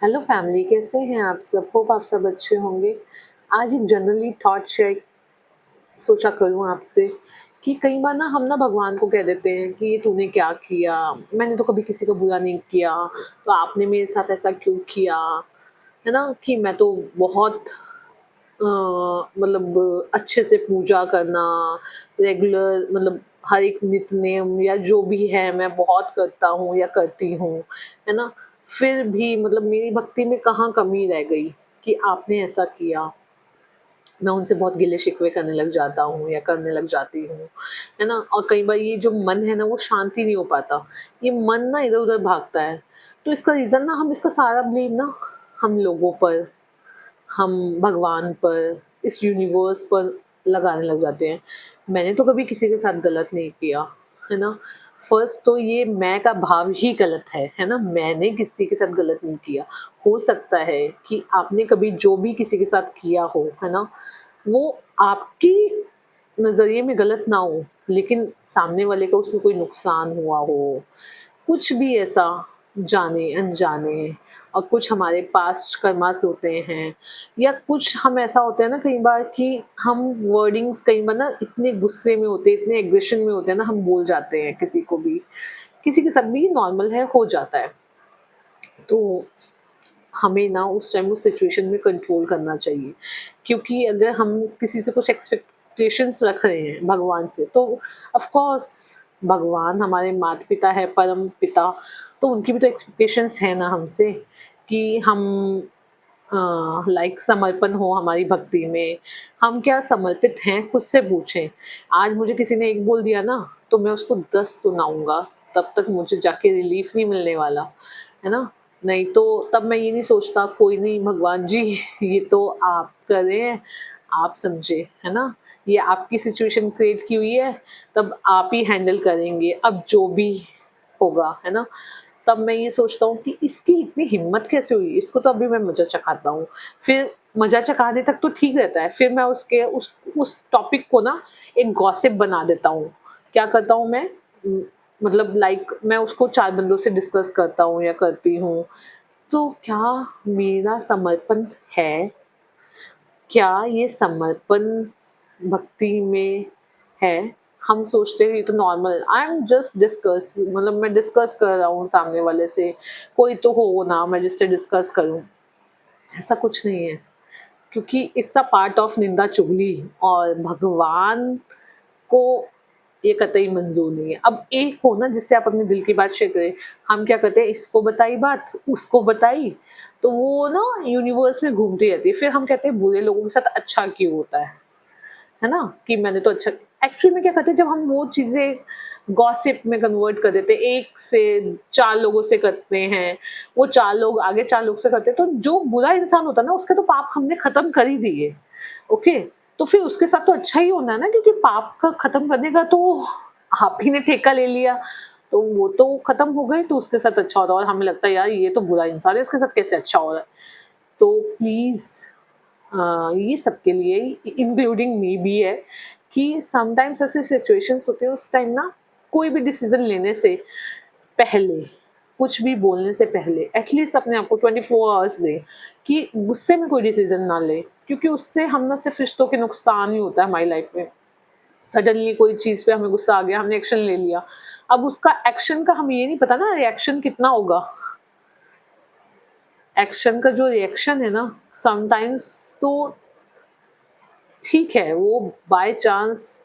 Hello family, कैसे हैं आप सब? होप आप सब अच्छे होंगे। आज एक जनरली थॉट शेयर सोचा करूँ आपसे कि कई बार ना हम ना भगवान को कह देते हैं कि ये तूने क्या किया? मैंने तो कभी किसी का बुरा नहीं किया, तो आपने मेरे साथ ऐसा क्यों किया? है ना? कि मैं तो बहुत अ, मतलब अच्छे से पूजा करना, रेगुलर मतलब हर एक नित्य-नेम या जो भी है मैं बहुत करता हूँ या करती हूँ, है ना? फिर भी मतलब मेरी भक्ति में कहाँ कमी रह गई कि आपने ऐसा किया। मैं उनसे बहुत गिले-शिकवे करने लग जाता हूँ या करने लग जाती हूँ, है ना? और कई बार ये जो मन है ना वो शांति नहीं हो पाता। ये मन ना इधर-उधर भागता है। तो इसका रीज़न ना हम इसका सारा ब्लेम ना हम लोगों पर, हम भगवान पर, इस यूनिवर्स पर लगाने लग जाते हैं। मैंने तो कभी किसी के साथ गलत नहीं किया, है ना? फर्स्ट तो ये मैं का भाव ही गलत है ना? मैंने किसी के साथ गलत नहीं किया। हो सकता है कि आपने कभी जो भी किसी के साथ किया हो, है ना? वो आपकी नज़रिए में गलत ना हो, लेकिन सामने वाले को उसमें कोई नुकसान हुआ हो, कुछ भी ऐसा जाने-अनजाने और कुछ हमारे पास्ट कर्मास होते हैं या कुछ हम ऐसा होता है ना कई बार कि हम वर्डिंग्स कई बार ना इतने गुस्से में होते हैं, इतने एग्रेशन में होते हैं ना हम बोल जाते हैं किसी को भी। किसी के साथ भी ये नॉर्मल है, हो जाता है। तो हमें ना उस टाइम उस सिचुएशन में कंट्रोल करना चाहिए क्योंकि अगर हम किसी से कुछ एक्सपेक्टेशंस रख रहे हैं भगवान से तो ऑफ कोर्स भगवान हमारे माता पिता है परम पिता, तो उनकी भी तो एक्सपेक्टेशंस है ना हमसे कि हम लाइक समर्पण हो हमारी भक्ति में। हम क्या समर्पित हैं खुद से पूछें। आज मुझे किसी ने एक बोल दिया ना तो मैं उसको 10 सुनाऊंगा, तब तक मुझे जाके रिलीफ नहीं मिलने वाला, है ना? नहीं तो तब मैं ये नहीं सोचता कोई नहीं भगवान जी ये तो आप कर रहे हैं, आप समझे, है ना? ये आपकी सिचुएशन क्रिएट की हुई है, तब आप ही हैंडल करेंगे, अब जो भी होगा, है ना? तब मैं ये सोचता हूँ कि इसकी इतनी हिम्मत कैसे हुई? इसको तो अभी मैं मज़ा चखाता हूँ। फिर मज़ा चखाने तक तो ठीक रहता है, फिर मैं उसके उस टॉपिक को ना एक गॉसिप बना देता हूँ। क्या करता हूँ मैं मतलब लाइक मैं उसको 4 बंदों से डिस्कस करता हूँ या करती हूँ। तो क्या मेरा समर्पण है? क्या ये समर्पण भक्ति में है? हम सोचते हैं ये तो normal I am just discuss मतलब मैं डिस्कस कर रहा हूँ सामने वाले से, कोई तो हो ना मैं जिससे डिस्कस करूँ। ऐसा कुछ नहीं है क्योंकि इट्स अ पार्ट ऑफ निंदा चुगली और भगवान को ये कतई मंज़ूर नहीं है। अब एक हो ना जिससे आप अपने दिल की बात शेयर करें, हम क्या करते हैं इसको बताई बात, उसको बताई, तो वो ना यूनिवर्स में घूमती रहती है। फिर हम कहते हैं बुरे लोगों के साथ अच्छा क्यों होता है ना? कि मैंने तो अच्छा एक्चुअली में क्या करते हैं जब हम वो चीज़ें गॉसिप में कन्वर्ट कर देते हैं, 1 से 4 लोगों से करते हैं, वो 4 लोग आगे 4 लोग से करते हैं, तो जो बुरा इंसान होता है ना उसके तो पाप हमने खत्म कर ही दिए, ओके? तो फिर उसके साथ तो अच्छा ही होना है ना क्योंकि पाप का खत्म करने का तो आप ही ने ठेका ले लिया, तो वो तो खत्म हो गए तो उसके साथ अच्छा होता है और हमें लगता है यार ये तो बुरा इंसान है, इसके साथ कैसे अच्छा हो रहा है? तो प्लीज़ ये सबके लिए इंक्लूडिंग मी भी है कि समटाइम्स ऐसी सिचुएशंस होती है उस टाइम ना कोई भी डिसीजन लेने से पहले, कुछ भी बोलने से पहले एटलीस्ट अपने आप को 24 आवर्स दें कि गुस्से में कोई डिसीजन ना ले क्योंकि उससे हम ना सिर्फ रिश्तों के नुकसान ही होता है हमारी लाइफ में। सडनली कोई चीज़ पे हमें गुस्सा आ गया, हमने एक्शन ले लिया। अब उसका एक्शन का हमें ये नहीं पता ना रिएक्शन कितना होगा। एक्शन का जो रिएक्शन है ना समटाइम्स तो ठीक है, वो बाय चांस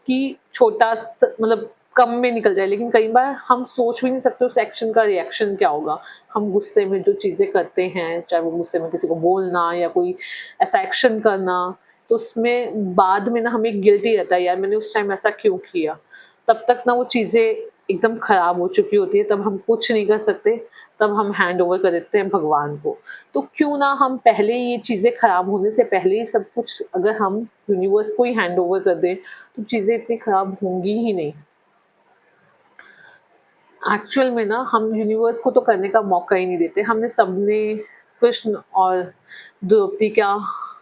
कि छोटा मतलब कम में निकल जाए, लेकिन कई बार हम सोच भी नहीं सकते उस एक्शन का रिएक्शन क्या होगा। हम गुस्से में जो चीज़ें करते हैं, चाहे वो गुस्से में किसी को बोलना या कोई ऐसा एक्शन करना, तो उसमें बाद में ना हमें गिल्टी रहता है, यार मैंने उस टाइम ऐसा क्यों किया? तब तक ना वो चीज़ें एकदम खराब हो चुकी होती है, तब हम कुछ नहीं कर सकते, तब हम हैंड ओवर कर देते हैं भगवान को। तो क्यों ना हम पहले ये चीज़ें खराब होने से पहले ही सब कुछ अगर हम यूनिवर्स को ही हैंड ओवर कर दें, तो चीज़ें इतनी खराब होंगी ही नहीं। एक्चुअल में ना हम यूनिवर्स को तो करने का मौका ही नहीं देते। हमने सबने कृष्ण और द्रौपदी का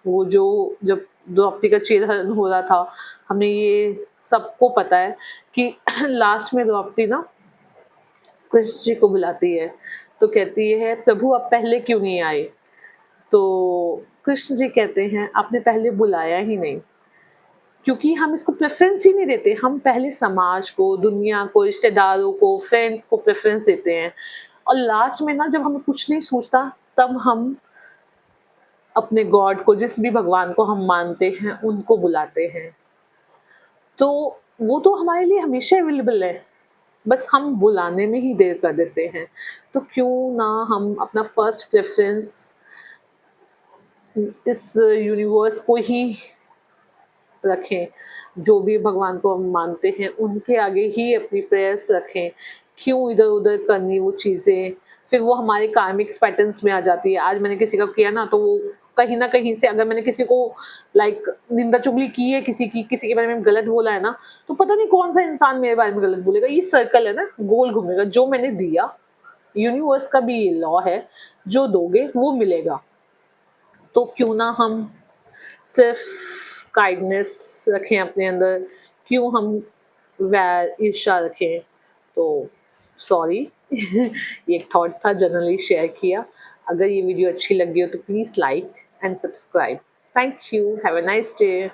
वो जो जब द्रौपदी का चीरहरण हो रहा था, हमें ये सबको पता है कि लास्ट में द्रौपदी ना कृष्ण जी को बुलाती है तो कहती है प्रभु आप पहले क्यों नहीं आए? तो कृष्ण जी कहते हैं आपने पहले बुलाया ही नहीं, क्योंकि हम इसको प्रेफ़रेंस ही नहीं देते। हम पहले समाज को, दुनिया को, रिश्तेदारों को, फ्रेंड्स को प्रेफ़रेंस देते हैं और लास्ट में ना जब हमें कुछ नहीं सूझता तब हम अपने गॉड को, जिस भी भगवान को हम मानते हैं, उनको बुलाते हैं। तो वो तो हमारे लिए हमेशा अवेलेबल है, बस हम बुलाने में ही देर कर देते हैं। तो क्यों ना हम अपना फर्स्ट प्रेफ़रेंस इस यूनिवर्स को ही रखें, जो भी भगवान को हम मानते हैं उनके आगे ही अपनी प्रेयर्स रखें। क्यों इधर-उधर करनी वो चीज़ें, फिर वो हमारे कार्मिक्स पैटर्न्स में आ जाती है। आज मैंने किसी का किया ना तो वो कहीं न कहीं से अगर मैंने किसी को लाइक निंदा-चुगली की है किसी के बारे में गलत बोला है ना, तो पता नहीं कौन-सा इंसान मेरे बारे में गलत बोलेगा। ये सर्कल है ना, गोल घूमेगा। जो मैंने दिया, यूनिवर्स का भी ये लॉ है, जो दोगे वो मिलेगा। तो क्यों ना हम सिर्फ काइंडनेस रखें अपने अंदर, क्यों हम वैर ईर्ष्या रखें। तो सॉरी ये एक थॉट था, जनरली शेयर किया। अगर ये वीडियो अच्छी लगी हो तो please like and subscribe. Thank you, have a nice day.